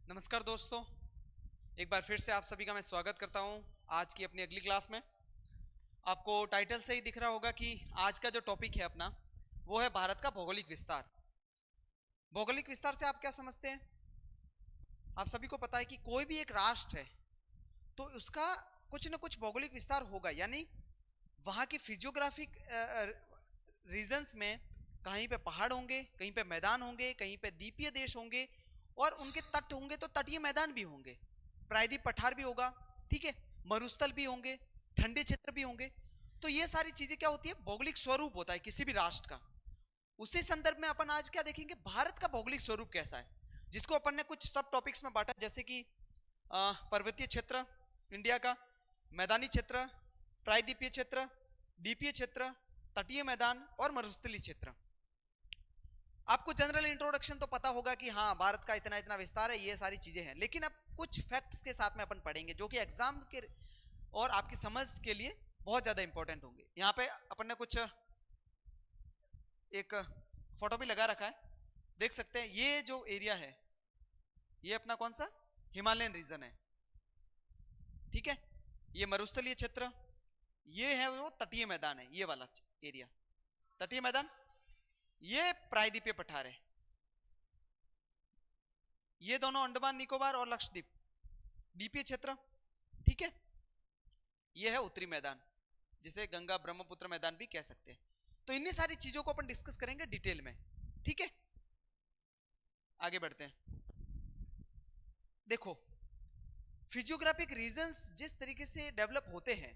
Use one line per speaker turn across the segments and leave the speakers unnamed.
नमस्कार दोस्तों, एक बार फिर से आप सभी का मैं स्वागत करता हूं आज की अपनी अगली क्लास में। आपको टाइटल से ही दिख रहा होगा कि आज का जो टॉपिक है अपना वो है भारत का भौगोलिक विस्तार। भौगोलिक विस्तार से आप क्या समझते हैं? आप सभी को पता है कि कोई भी एक राष्ट्र है तो उसका कुछ ना कुछ भौगोलिक विस्तार होगा, यानी वहां की फिजियोग्राफिक रीजन्स में कहीं पे पहाड़ होंगे, कहीं पे मैदान होंगे, कहीं पे द्वीपीय देश होंगे और उनके तट होंगे तो तटीय मैदान भी होंगे, प्रायद्वीप पठार भी होगा, ठीक है, मरुस्थल भी होंगे, ठंडे क्षेत्र भी होंगे। तो ये सारी चीजें क्या होती है, भौगोलिक स्वरूप होता है किसी भी राष्ट्र का। उसी संदर्भ में अपन आज क्या देखेंगे, भारत का भौगोलिक स्वरूप कैसा है, जिसको अपन ने कुछ सब टॉपिक्स में बांटा, जैसे कि पर्वतीय क्षेत्र इंडिया का, मैदानी क्षेत्र, प्रायद्वीपीय क्षेत्र, द्वीपीय क्षेत्र, तटीय मैदान और मरुस्थलीय क्षेत्र। आपको जनरल इंट्रोडक्शन तो पता होगा कि हाँ भारत का इतना इतना विस्तार है, ये सारी चीजें हैं, लेकिन अब कुछ फैक्ट्स के साथ में अपन पढ़ेंगे जो कि एग्जाम के और आपकी समझ के लिए बहुत ज्यादा इंपॉर्टेंट होंगे। यहाँ पे अपन ने कुछ एक फोटो भी लगा रखा है, देख सकते हैं। ये जो एरिया है ये अपना कौन सा हिमालयन रीजन है, ठीक है। ये मरुस्थलीय क्षेत्र, ये है वो तटीय मैदान है, ये वाला एरिया तटीय मैदान, ये प्रायद्वीपीय पठार है, ये दोनों अंडमान निकोबार और लक्षद्वीप द्वीपीय क्षेत्र, ठीक है। ये है उत्तरी मैदान, जिसे गंगा ब्रह्मपुत्र मैदान भी कह सकते हैं। तो इन्हीं सारी चीजों को अपन डिस्कस करेंगे डिटेल में, ठीक है। आगे बढ़ते हैं। देखो, फिजियोग्राफिक रीजन्स जिस तरीके से डेवलप होते हैं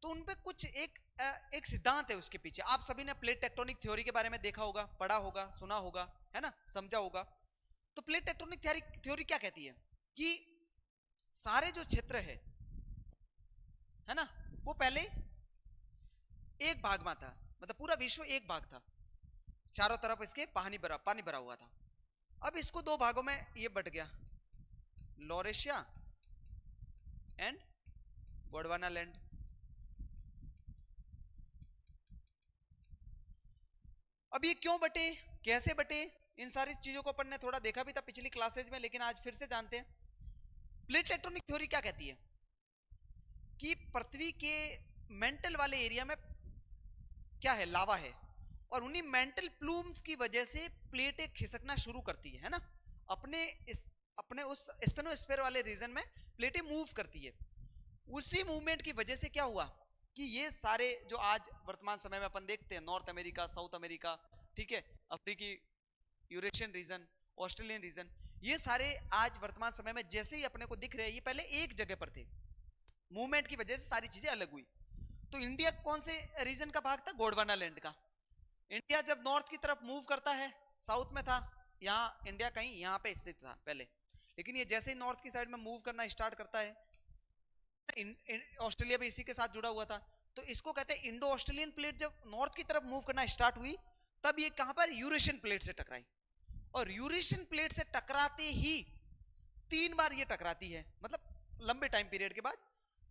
तो उनपे कुछ एक सिद्धांत है उसके पीछे। आप सभी ने प्लेट टेक्टोनिक थ्योरी के बारे में देखा होगा, पढ़ा होगा, सुना होगा, है ना, समझा होगा। तो प्लेट टेक्टोनिक थ्योरी क्या कहती है कि सारे जो क्षेत्र है ना, वो पहले एक भाग में था, मतलब पूरा विश्व एक भाग था, चारों तरफ इसके पानी भरा हुआ था। अब इसको दो भागों में ये बट गया, लॉरेशिया एंड गोंडवाना लैंड। अब ये क्यों बटे, कैसे बटे, इन सारी चीजों को अपन ने थोड़ा देखा भी था पिछली क्लासेज में, लेकिन आज फिर से जानते हैं। प्लेट टेक्टोनिक थ्योरी क्या कहती है कि पृथ्वी के मेंटल वाले एरिया में क्या है, लावा है, और उन्हीं मेंटल प्लूम्स की वजह से प्लेटें खिसकना शुरू करती है ना, अपने उस स्टेनोस्फीयर वाले रीजन में प्लेटें मूव करती है। उसी मूवमेंट की वजह से क्या हुआ कि ये सारे जो आज वर्तमान समय में अपन देखते हैं, नॉर्थ अमेरिका, साउथ अमेरिका, ठीक है, अफ्रीकी, यूरेशियन रीजन, ऑस्ट्रेलियन रीजन, ये सारे आज वर्तमान समय में जैसे ही अपने को दिख रहे हैं, ये पहले एक जगह पर थे, मूवमेंट की वजह से सारी चीजें अलग हुई। तो इंडिया कौन से रीजन का भाग था, गोंडवाना लैंड का। इंडिया जब नॉर्थ की तरफ मूव करता है, साउथ में था, यहाँ इंडिया कहीं यहाँ पे स्थित था पहले, लेकिन ये जैसे ही नॉर्थ की साइड में मूव करना स्टार्ट करता है, ऑस्ट्रेलिया भी इसी के साथ जुड़ा हुआ था, तो इसको कहते हैं इंडो ऑस्ट्रेलियन प्लेट। जब नॉर्थ की तरफ मूव करना स्टार्ट हुई तब ये कहां पर, यूरेशियन प्लेट से टकराई, और यूरेशियन प्लेट से टकराते ही 3 बार ये टकराती है, मतलब लंबे टाइम पीरियड के बाद,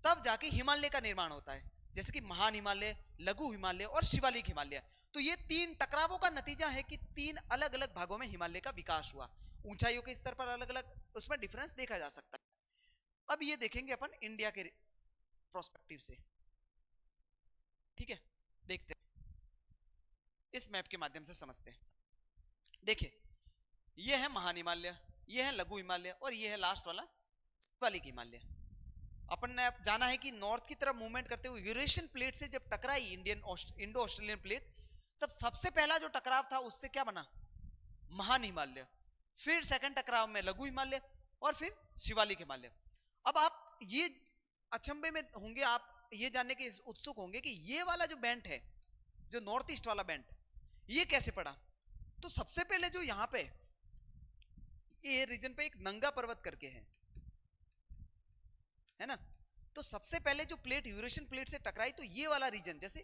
तब जाके हिमालय का निर्माण होता है, जैसे कि महान हिमालय, लघु हिमालय और शिवालिक हिमालय। तो ये 3 टकरावों का नतीजा है कि 3 अलग अलग भागों में हिमालय का विकास हुआ, ऊंचाइयों के स्तर पर अलग अलग उसमें डिफरेंस देखा जा सकता है। अब ये देखेंगे अपन इंडिया के प्रोस्पेक्टिव से, ठीक है, देखते हैं, इस मैप के माध्यम से समझते हैं। देखिए, ये है महान हिमालय, ये है लघु हिमालय और ये है लास्ट वाला शिवालिक हिमालय। अपन ने जाना है कि नॉर्थ की तरफ मूवमेंट करते हुए यूरेशियन प्लेट से जब टकराई इंडो ऑस्ट्रेलियन प्लेट, तब सबसे पहला जो टकराव था उससे क्या बना, महान हिमालय, फिर सेकंड टकराव में लघु हिमालय और फिर शिवालिक हिमालय। अब आप ये अचंभे में होंगे, आप ये जानने के उत्सुक होंगे कि ये वाला जो बेल्ट है, जो नॉर्थ ईस्ट वाला बेल्ट, ये कैसे पड़ा। तो सबसे पहले जो यहां पे ये रीजन पे एक नंगा पर्वत करके है ना, तो सबसे पहले जो प्लेट यूरेशियन प्लेट से टकराई, तो ये वाला रीजन जैसे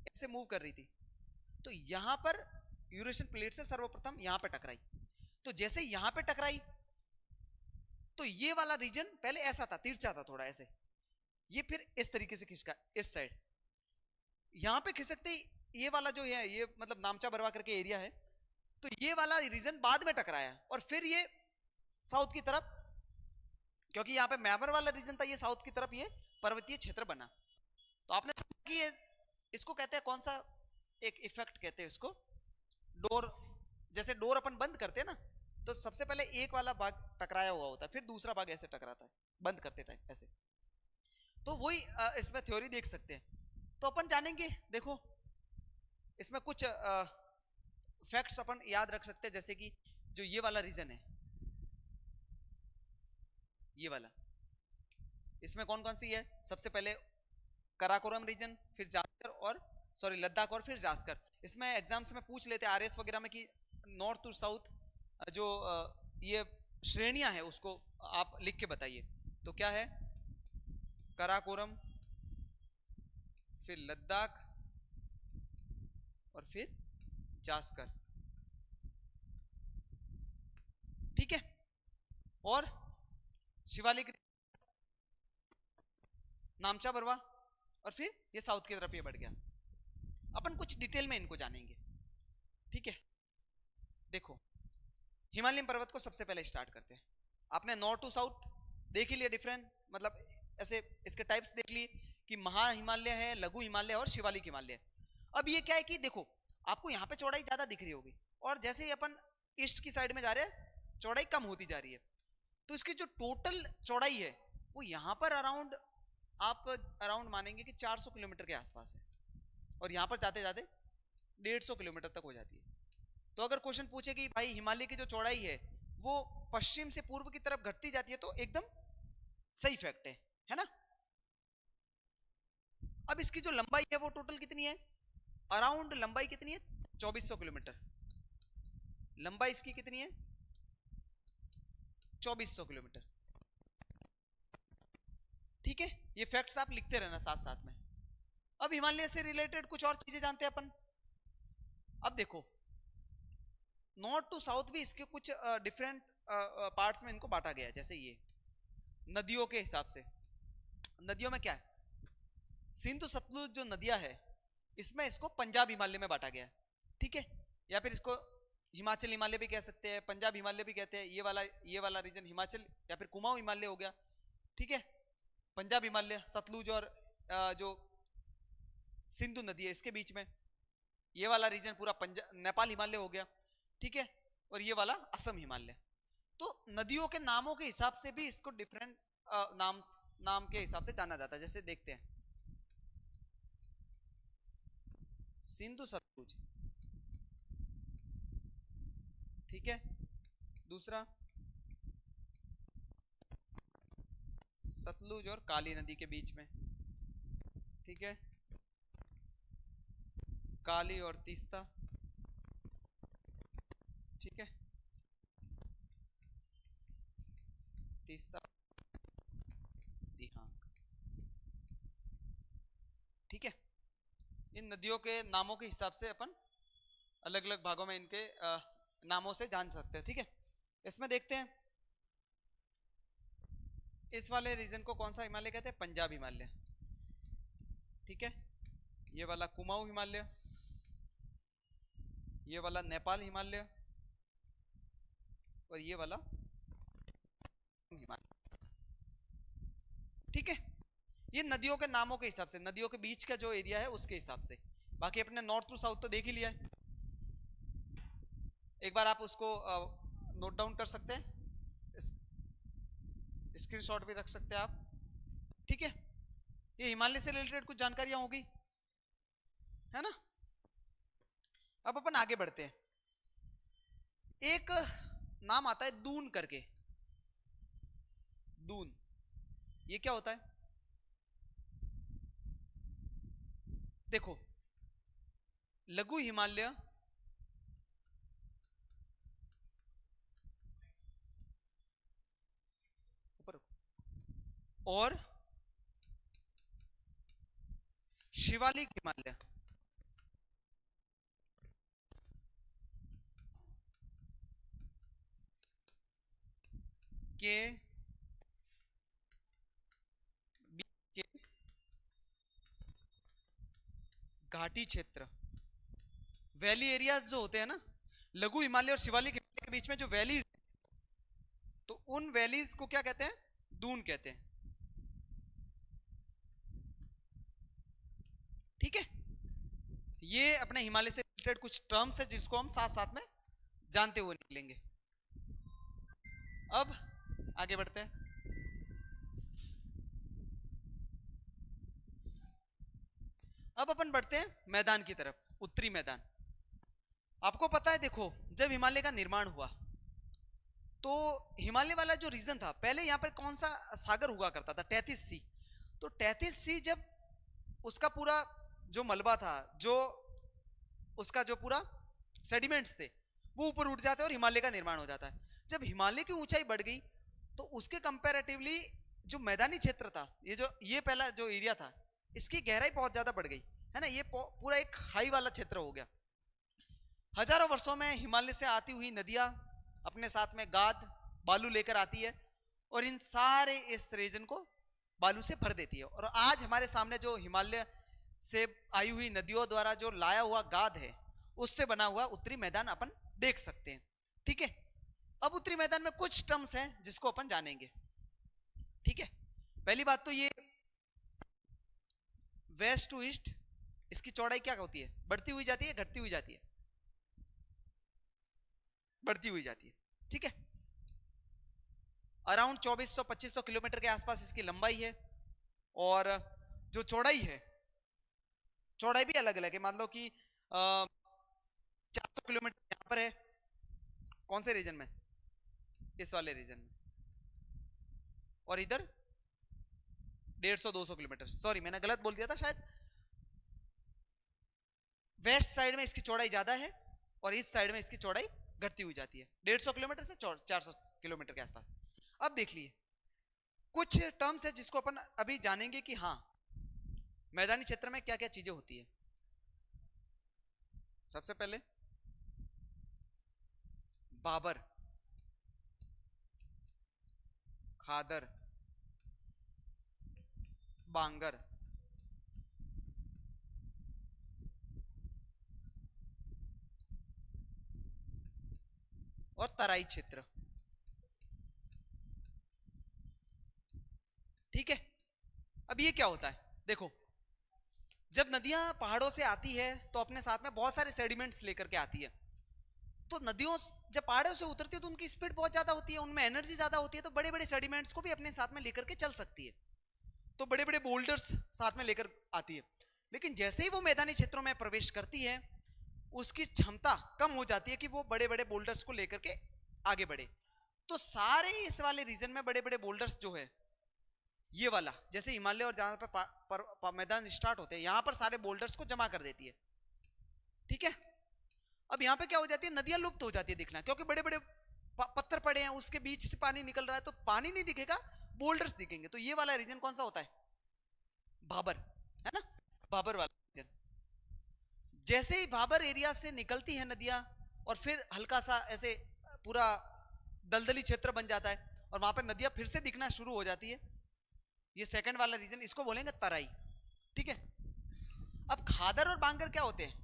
ऐसे मूव कर रही थी, तो यहां पर यूरेशियन प्लेट से सर्वप्रथम यहां पे टकराई। तो जैसे यहां पे टकराई तो ये वाला रीजन पहले ऐसा था, तिरछा था थोड़ा ऐसे, ये फिर इस तरीके से खिसका इस साइड, यहां पे खिसकते ये वाला जो है, ये मतलब नामचा बरवा करके एरिया है, तो ये वाला रीजन बाद में टकराया और फिर ये साउथ की तरफ, क्योंकि यहाँ पे म्यांमार वाला रीजन था, ये साउथ की तरफ ये पर्वतीय क्षेत्र बना। तो आपने समझा कि ये इसको कहते हैं कौन सा एक इफेक्ट कहते हैं इसको, डोर, जैसे डोर अपन बंद करते हैं ना, तो सबसे पहले एक वाला भाग टकराया हुआ होता है, फिर दूसरा भाग ऐसे टकराता है बंद करते टाइम ऐसे। तो वही इसमें थ्योरी देख सकते हैं। तो अपन जानेंगे, देखो इसमें कुछ फैक्ट्स अपन याद रख सकते हैं, जैसे कि जो ये वाला रीजन है, ये वाला, इसमें कौन कौन सी है, सबसे पहले कराकोरम रीजन, फिर जास्कर और सॉरी लद्दाख और फिर जास्कर। इसमें एग्जाम्स में पूछ लेते हैं आरएस वगैरह में कि नॉर्थ टू साउथ जो ये श्रेणियां है उसको आप लिख के बताइए। तो क्या है, कराकोरम, फिर लद्दाख और फिर जास्कर, ठीक है। और शिवालिक, नामचा बरवा, और फिर ये साउथ की तरफ ये बढ़ गया। अपन कुछ डिटेल में इनको जानेंगे, ठीक है। देखो हिमालयन पर्वत को सबसे पहले स्टार्ट करते हैं। आपने नॉर्थ टू साउथ देख ही लिया, डिफरेंट मतलब ऐसे इसके टाइप्स देख लिए कि महा हिमालय है, लघु हिमालय और शिवालिक हिमालय। अब ये क्या है कि देखो आपको यहाँ पे चौड़ाई ज्यादा दिख रही होगी, और जैसे ही अपन ईस्ट की साइड में जा रहे हैं चौड़ाई कम होती जा रही है। तो इसकी जो टोटल चौड़ाई है वो यहाँ पर अराउंड, आप अराउंड मानेंगे कि 400 किलोमीटर के आसपास है, और यहाँ पर जाते जाते 150 किलोमीटर तक हो जाती है। तो अगर क्वेश्चन पूछे कि भाई हिमालय की जो चौड़ाई है वो पश्चिम से पूर्व की तरफ घटती जाती है, तो एकदम सही फैक्ट है ना। अब इसकी जो लंबाई है वो टोटल कितनी है, अराउंड लंबाई कितनी है, 2400 किलोमीटर। लंबाई इसकी कितनी है, 2400 किलोमीटर, ठीक है। ये फैक्ट्स आप लिखते रहना साथ साथ में। अब हिमालय से रिलेटेड कुछ और चीजें जानते हैं अपन। अब देखो नॉर्थ टू साउथ भी इसके कुछ डिफरेंट पार्ट्स में इनको बांटा गया है। जैसे ये नदियों के हिसाब से, नदियों में क्या है, सिंधु सतलुज जो नदियां है इसमें इसको पंजाब हिमालय में बांटा गया है, ठीक है। या फिर इसको हिमाचल हिमालय भी कह सकते हैं, पंजाब हिमालय भी कहते हैं। ये वाला रीजन हिमाचल या फिर कुमाऊं हिमालय हो गया, ठीक है। पंजाब हिमालय सतलुज और जो सिंधु नदी है इसके बीच में, ये वाला रीजन पूरा पंजाब नेपाल हिमालय हो गया, ठीक है। और ये वाला असम हिमालय। तो नदियों के नामों के हिसाब से भी इसको डिफरेंट नाम के हिसाब से जाना जाता है। जैसे देखते हैं सिंधु सतलुज, ठीक है। दूसरा सतलुज और काली नदी के बीच में, ठीक है, काली और तीस्ता, ठीक है, तीस्ता दिहांग, ठीक है। इन नदियों के नामों के हिसाब से अपन अलग अलग भागों में इनके नामों से जान सकते हैं, ठीक है। इसमें देखते हैं इस वाले रीजन को कौन सा हिमालय कहते हैं, पंजाब हिमालय, ठीक है। ये वाला कुमाऊं हिमालय, ये वाला नेपाल हिमालय और ये वाला हिमालय, ठीक है। ये नदियों के नामों के हिसाब से, नदियों के बीच का जो एरिया है उसके हिसाब से। बाकी अपने नॉर्थ टू साउथ तो देख ही लिया है, एक बार आप उसको नोट डाउन कर सकते हैं, स्क्रीनशॉट भी रख सकते हैं आप, ठीक है। ये हिमालय से रिलेटेड कुछ जानकारियां होगी, है ना। अब अपन आगे बढ़ते हैं। एक नाम आता है दून करके, दून, ये क्या होता है, देखो लघु हिमालय ऊपर और शिवालिक हिमालय के बीच के घाटी क्षेत्र, वैली एरियाज जो होते हैं ना, लघु हिमालय और शिवालिक हिमालय के बीच में जो वैली, तो उन वैलीज को क्या कहते हैं? दून कहते हैं। ठीक है, ये अपने हिमालय से रिलेटेड कुछ टर्म्स है जिसको हम साथ साथ में जानते हुए निकलेंगे। अब आगे बढ़ते हैं। अब अपन बढ़ते हैं मैदान की तरफ, उत्तरी मैदान। आपको पता है, देखो जब हिमालय का निर्माण हुआ तो हिमालय वाला जो रीजन था, पहले यहाँ पर कौन सा सागर हुआ करता था? तैतीस सी। तो तैतीस सी जब उसका पूरा जो मलबा था, जो उसका जो पूरा सेडिमेंट्स थे, वो ऊपर उठ जाते हैं और हिमालय का निर्माण हो जाता है। जब हिमालय की ऊंचाई बढ़ गई तो उसके कंपैरेटिवली जो मैदानी क्षेत्र था, ये पहला जो एरिया था, इसकी गहराई बहुत ज्यादा बढ़ गई है ना। ये पूरा एक हाई वाला क्षेत्र हो गया। हजारों वर्षों में हिमालय से आती हुई नदियां अपने साथ में गाद, बालू लेकर आती है और इन सारे इस रीजन को बालू से भर देती है। और आज हमारे सामने जो हिमालय से आई हुई नदियों द्वारा जो लाया हुआ गाद है, उससे बना हुआ उत्तरी मैदान अपन देख सकते हैं। ठीक है, अब उत्तरी मैदान में कुछ टर्म्स हैं जिसको अपन जानेंगे। ठीक है, पहली बात तो ये वेस्ट टू ईस्ट, इसकी चौड़ाई क्या होती है? बढ़ती हुई जाती है, घटती हुई जाती है? बढ़ती हुई जाती है। ठीक है, अराउंड 2400-2500 किलोमीटर के आसपास इसकी लंबाई है। और जो चौड़ाई है, चौड़ाई भी अलग अलग है। मान लो कि 400 किलोमीटर यहां पर है, कौन से रीजन में? इस वाले रीजन में। और इधर 150-200 किलोमीटर, सॉरी मैंने गलत बोल दिया था शायद। वेस्ट साइड में इसकी चौड़ाई ज्यादा है और इस साइड में इसकी चौड़ाई घटती हुई जाती है, 150 किलोमीटर से 400 किलोमीटर के आसपास। अब देख लिए कुछ टर्म्स है जिसको अपन अभी जानेंगे कि हाँ मैदानी क्षेत्र में क्या क्या चीजें होती है। सबसे पहले बाबर, खादर, बांगर, और तराई क्षेत्र। ठीक है, अब ये क्या होता है? देखो जब नदियां पहाड़ों से आती है तो अपने साथ में बहुत सारे सेडिमेंट्स लेकर के आती है। तो नदियों जब पहाड़ों से उतरती है तो उनकी स्पीड बहुत ज्यादा होती है, उनमें एनर्जी ज्यादा होती है, तो बड़े बड़े सेडिमेंट्स को भी अपने साथ में लेकर के चल सकती है। तो बड़े बड़े बोल्डर्स साथ में लेकर आती है। लेकिन जैसे ही वो मैदानी क्षेत्रों में प्रवेश करती है, उसकी क्षमता कम हो जाती है कि वो बड़े बड़े बोल्डर्स को लेकर के आगे बढ़े। तो सारे इस वाले रीजन में बड़े बड़े बोल्डर्स जो है, ये वाला जैसे हिमालय और जहां पर मैदान स्टार्ट होते हैं, यहां पर सारे बोल्डर्स को जमा कर देती है। ठीक है, अब यहां पे क्या हो जाती है? नदियां लुप्त हो जाती है दिखना, क्योंकि बड़े बड़े पत्थर पड़े हैं, उसके बीच से पानी निकल रहा है, तो पानी नहीं दिखेगा, बोल्डर्स दिखेंगे। तो ये वाला रीजन कौन सा होता है? भाबर, है ना, भाबर वाला रीजन। जैसे ही भाबर एरिया से निकलती है नदियां और फिर हल्का सा ऐसे पूरा दलदली क्षेत्र बन जाता है और वहां पर नदियां फिर से दिखना शुरू हो जाती है, ये सेकंड वाला रीजन, इसको बोलेंगे तराई। ठीक है, अब खादर और बांगर क्या होते हैं?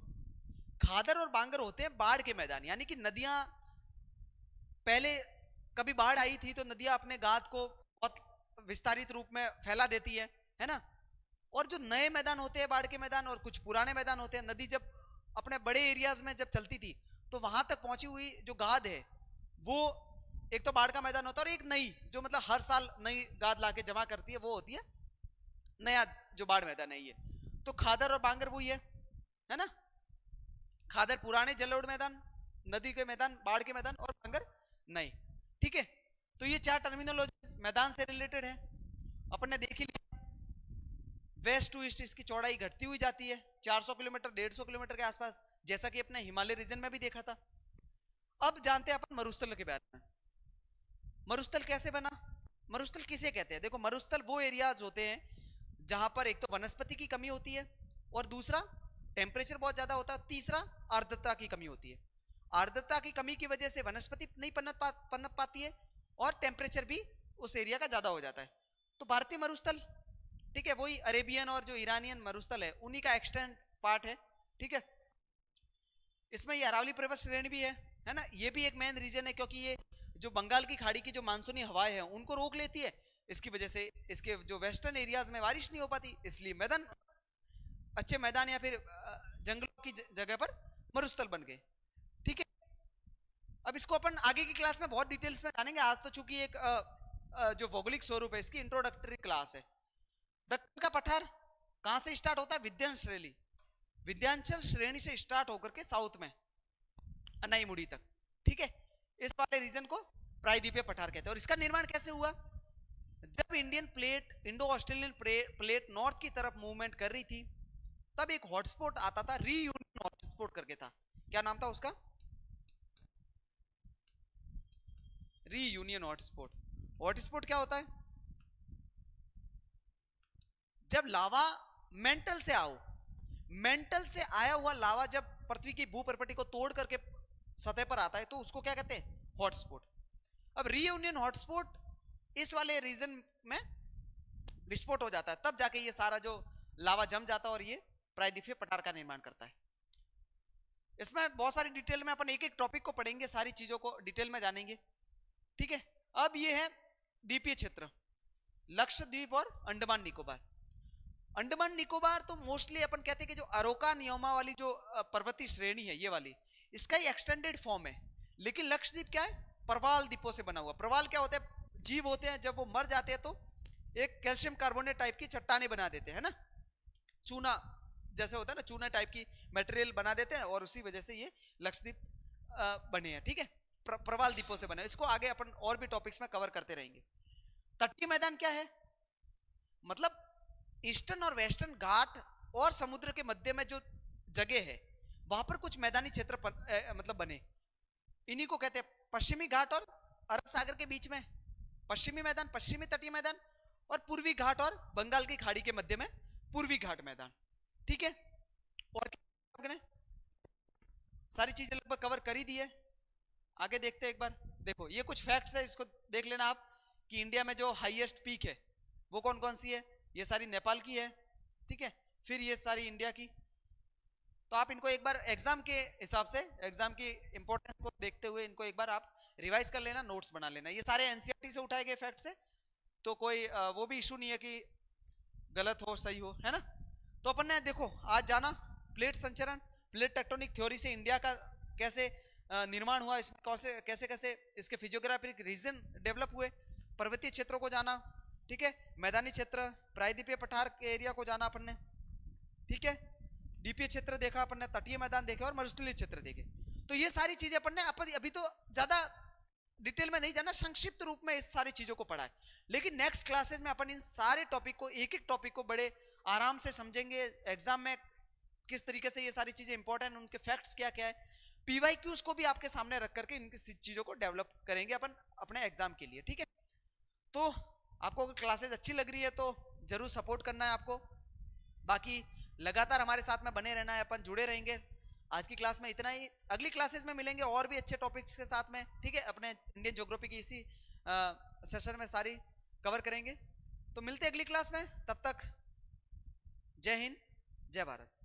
खादर और बांगर होते हैं बाढ़ के मैदान, यानी कि नदियां पहले कभी बाढ़ आई थी तो नदियां अपने गाद को बहुत विस्तारित रूप में फैला देती है ना। और जो नए मैदान होते हैं बाढ़ के मैदान, और कुछ पुराने मैदान होते हैं, नदी जब अपने बड़े एरियाज में जब चलती थी तो वहां तक पहुंची हुई जो गाद है, वो एक तो बाढ़ का मैदान होता है, और एक नई जो मतलब हर साल नई गाद लाके जमा करती है, वो होती है नया जो बाढ़ मैदान है ये। तो खादर और बांगर वही है ना। खादर पुराने जलोढ़ मैदान, नदी के मैदान, बाढ़ के मैदान, और बांगर नए। ठीक है, तो ये चार टर्मिनोलॉजी मैदान से रिलेटेड है, अपन ने देख ही लिया। वेस्ट टू ईस्ट इसकी चौड़ाई घटती हुई जाती है, 400 किलोमीटर 150 किलोमीटर के आसपास, जैसा कि अपने हिमालय रीजन में भी देखा था। अब जानते हैं अपन मरुस्थल के बारे में। मरुस्थल कैसे बना? मरुस्थल किसे कहते हैं? देखो मरुस्थल वो एरियाज होते हैं जहां पर एक तो वनस्पति की कमी होती है, और दूसरा टेम्परेचर बहुत ज्यादा होता है, तीसरा आर्द्रता की कमी होती है। आर्द्रता की कमी की वजह से वनस्पति नहीं पनप पाती है, और टेम्परेचर भी उस एरिया का ज्यादा हो जाता है। तो भारतीय मरुस्थल, ठीक है, वही अरेबियन और जो ईरानियन मरुस्थल है उन्हीं का एक्सटेंड पार्ट है। ठीक है, इसमें ये अरावली पर्वत श्रेणी भी है ना। ये भी एक मेन रीजन है, क्योंकि ये जो बंगाल की खाड़ी की जो मानसूनी हवाएं हैं उनको रोक लेती है, इसकी वजह से इसके जो वेस्टर्न एरियाज में बारिश नहीं हो पाती, इसलिए मैदान, अच्छे मैदान या फिर जंगलों की जगह पर मरुस्थल बन गए। ठीक है, अब इसको अपन आगे की क्लास में बहुत डिटेल्स में जानेंगे। आज तो चूंकि एक जो भौगोलिक स्वरूप है इसकी इंट्रोडक्टरी क्लास है। दक्कन का पठार कहां से स्टार्ट होता है? विंध्याचल श्रेणी से स्टार्ट होकर के साउथ में अनाईमुड़ी तक। ठीक है, इस वाले रीजन को प्रायद्वीपीय पठार कहते हैं। और इसका निर्माण कैसे हुआ? जब Indian plate, Indo Australian plate north की तरफ मूवमेंट कर रही थी, तब एक हॉटस्पॉट आता था, रीयूनियन हॉटस्पॉट करके था। क्या नाम था उसका? Reunion hotspot. हॉटस्पॉट क्या होता है? जब लावा मेंटल से आया हुआ लावा जब पृथ्वी की भूपर्पटी को तोड़ करके सतह पर आता है तो उसको क्या कहते हैं? हॉटस्पॉट। अब रीयूनियन हॉटस्पॉट इस वाले रीजन में विस्फोट हो जाता है, तब जाके ये सारा जो लावा जम जाता है और ये प्रायद्वीपीय पठार का निर्माण करता है। इसमें बहुत सारी डिटेल में अपन एक एक टॉपिक को पढ़ेंगे, सारी चीजों को डिटेल में जानेंगे। ठीक है, अब ये है द्वीपीय क्षेत्र, लक्षद्वीप और अंडमान निकोबार। अंडमान निकोबार तो मोस्टली अपन कहते हैं कि जो अरोका नियोमा वाली जो पर्वतीय श्रेणी है ये वाली, इसका ही एक्सटेंडेड फॉर्म है। लेकिन लक्षद्वीप क्या है? प्रवाल द्वीपों से बना हुआ। प्रवाल क्या होता है? जीव होते हैं, जब वो मर जाते हैं तो एक कैल्शियम कार्बोनेट टाइप की चट्टाने बना देते हैं ना, चूना जैसे होता है ना, चूना टाइप की मटेरियल बना देते हैं और उसी वजह से ये लक्षद्वीप बने हैं। ठीक है, प्रवाल द्वीपों से बने। इसको आगे अपन और भी टॉपिक्स में कवर करते रहेंगे। तटीय मैदान क्या है? मतलब ईस्टर्न और वेस्टर्न घाट और समुद्र के मध्य में जो जगह है वहां पर कुछ मैदानी क्षेत्र मतलब बने, इन्हीं को कहते हैं पश्चिमी घाट और अरब सागर के बीच में पश्चिमी मैदान, पश्चिमी तटीय मैदान, और पूर्वी घाट और बंगाल की खाड़ी के मध्य में पूर्वी घाट मैदान। ठीक है, और सारी चीजें लगभग कवर कर ही दी है। आगे देखते हैं एक बार। देखो ये कुछ फैक्ट्स है, इसको देख लेना आप कि इंडिया में जो हाईएस्ट पीक है वो कौन कौन सी है। ये सारी नेपाल की है। ठीक है, फिर ये सारी इंडिया की। तो आप इनको एक बार एग्जाम के हिसाब से, एग्जाम की इंपॉर्टेंस को देखते हुए इनको एक बार आप रिवाइज कर लेना, नोट्स बना लेना। ये सारे एनसीईआरटी से उठाए गए फैक्ट्स है, तो कोई वो भी इशू नहीं है कि गलत हो सही हो, है ना। तो अपन ने देखो आज जाना प्लेट संचरण, प्लेट टेक्टोनिक थ्योरी से इंडिया का कैसे निर्माण हुआ, इसमें कैसे कैसे इसके फिजियोग्राफिक रीजन डेवलप हुए, पर्वतीय क्षेत्रों को जाना। ठीक है, मैदानी क्षेत्र, प्रायद्वीपीय पठार के एरिया को जाना अपन ने। ठीक है, द्वीपीय क्षेत्र देखा अपन ने, तटीय मैदान देखे और मरुस्थलीय क्षेत्र देखे। तो ये सारी चीजें अपन ने अभी तो ज्यादा डिटेल में नहीं जाना, संक्षिप्त रूप में इस सारी चीजों को पढ़ा है। लेकिन नेक्स्ट क्लासेस में अपन इन सारे टॉपिक को, एक एक टॉपिक को बड़े आराम से समझेंगे। एग्जाम में किस तरीके से ये सारी चीजें इंपॉर्टेंट, उनके फैक्ट्स क्या क्या है, पीवाईक्यूज को भी आपके सामने रख करके इन चीजों को डेवलप करेंगे अपन अपने एग्जाम के लिए। ठीक है, तो आपको अगर क्लासेस अच्छी लग रही है तो जरूर सपोर्ट करना है आपको। बाकी लगातार हमारे साथ में बने रहना है, अपन जुड़े रहेंगे। आज की क्लास में इतना ही, अगली क्लासेस में मिलेंगे और भी अच्छे टॉपिक्स के साथ में। ठीक है, अपने इंडियन ज्योग्राफी की इसी सेशन में सारी कवर करेंगे। तो मिलते हैं अगली क्लास में, तब तक जय हिंद, जय भारत।